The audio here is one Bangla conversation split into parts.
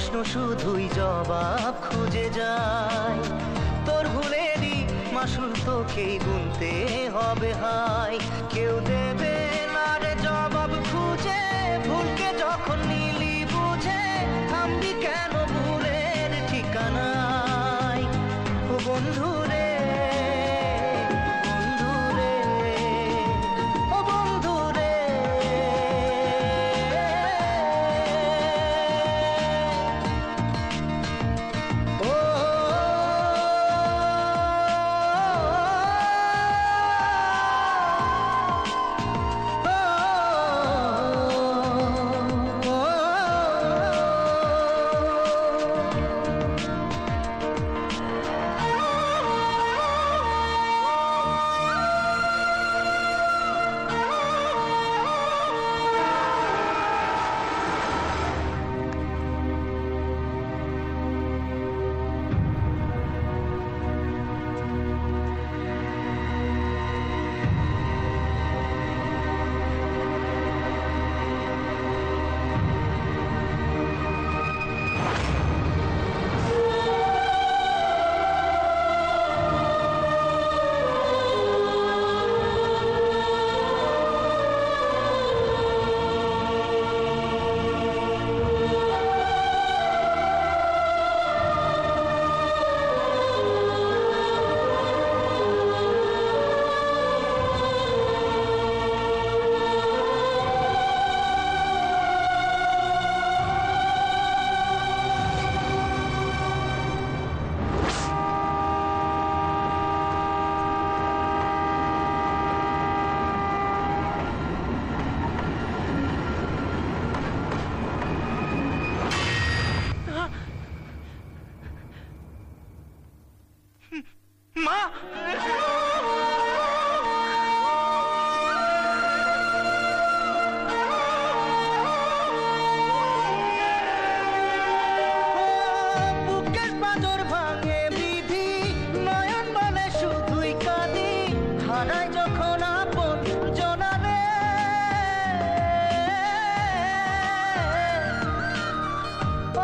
প্রশ্ন শুধুই জবাব খুঁজে যায়। তোর ভুলেরই মাসুল তোকেই গুনতে হবে হাই। কেউ দেবে না রে জবাব খুঁজে, ভুলকে যখন নিলি বুঝে থামবি কেন ভুলের ঠিকানায়। ও বন্ধু রে, বন্ধু রে, ও বন্ধু রে। ও মা, বুকের পাঁজর ভাঙে বিধি, নয়ন বলে শুধুই কাঁদি, হারায় যখন আপন জনারে।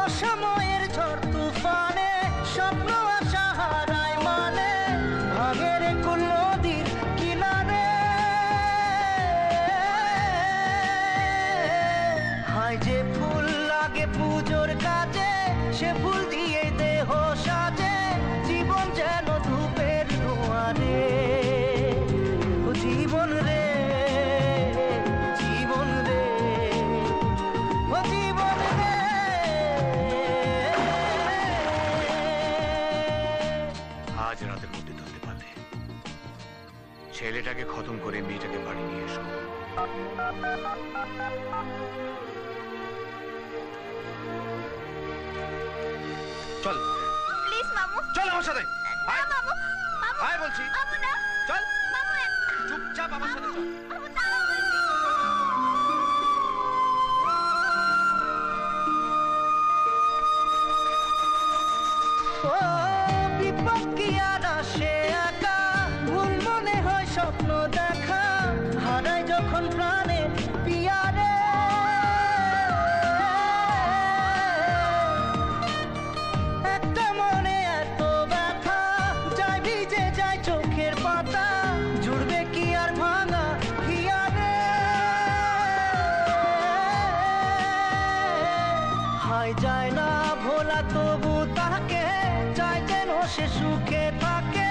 অসময়ের ঝড় তুফানে স্বপ্ন আশা হারায় মানে, ভাঙের কুল নদীর কিনারে। হায় যে ফুল লাগে পুজোর কাজে, সে ফুল দিয়ে দেহ সাজে, জীবন যেন ধূপের দুয়ারে। ও জীবন রে, জীবন রে, ও জীবন রে। আজ রাতের মধ্যে ধরতে পারলে ছেলেটাকে খতম করে মেয়েটাকে বাড়ি নিয়ে এসো। চল প্লিজ মামু, চল আমার সাথে। না মামু, মামু, আয় বলছি। মামু না, চল মামু, চুপচাপ আমার সাথে চল। মামু দাঁড়াও বলছি। ও বিপদ কি আর আসে একা, ভুল মনে হয় স্বপ্ন দেখা, হারায় যখন প্রাণে পিয়ারে। একটা মনে এত ব্যথা, যায় ভিজে যায় চোখের পাতা, জুড়বে কি আর ভাঙা হিয়ারে। হায় যায় না ভোলা তবু তাকে, চাই যেন সে সুখে থাকে,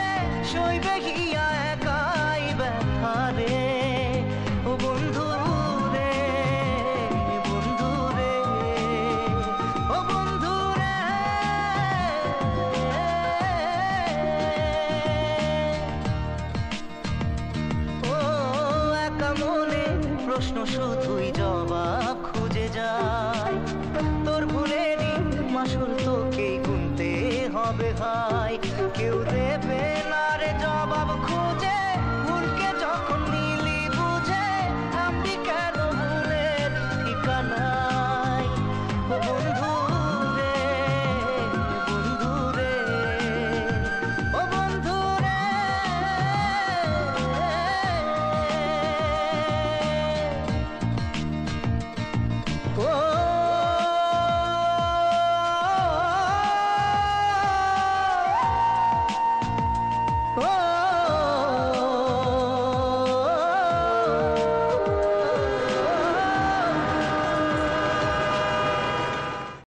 সইবে হিয়া একাই ব্যথা রে। ও বন্ধু রে, বন্ধু রে, ও বন্ধু রে। ও একা মনে প্রশ্ন শুধুই জবাব খুঁজে যায়। তোর ভুলেরই মাসুল তোকেই গুনতে হবে হাই। কেউ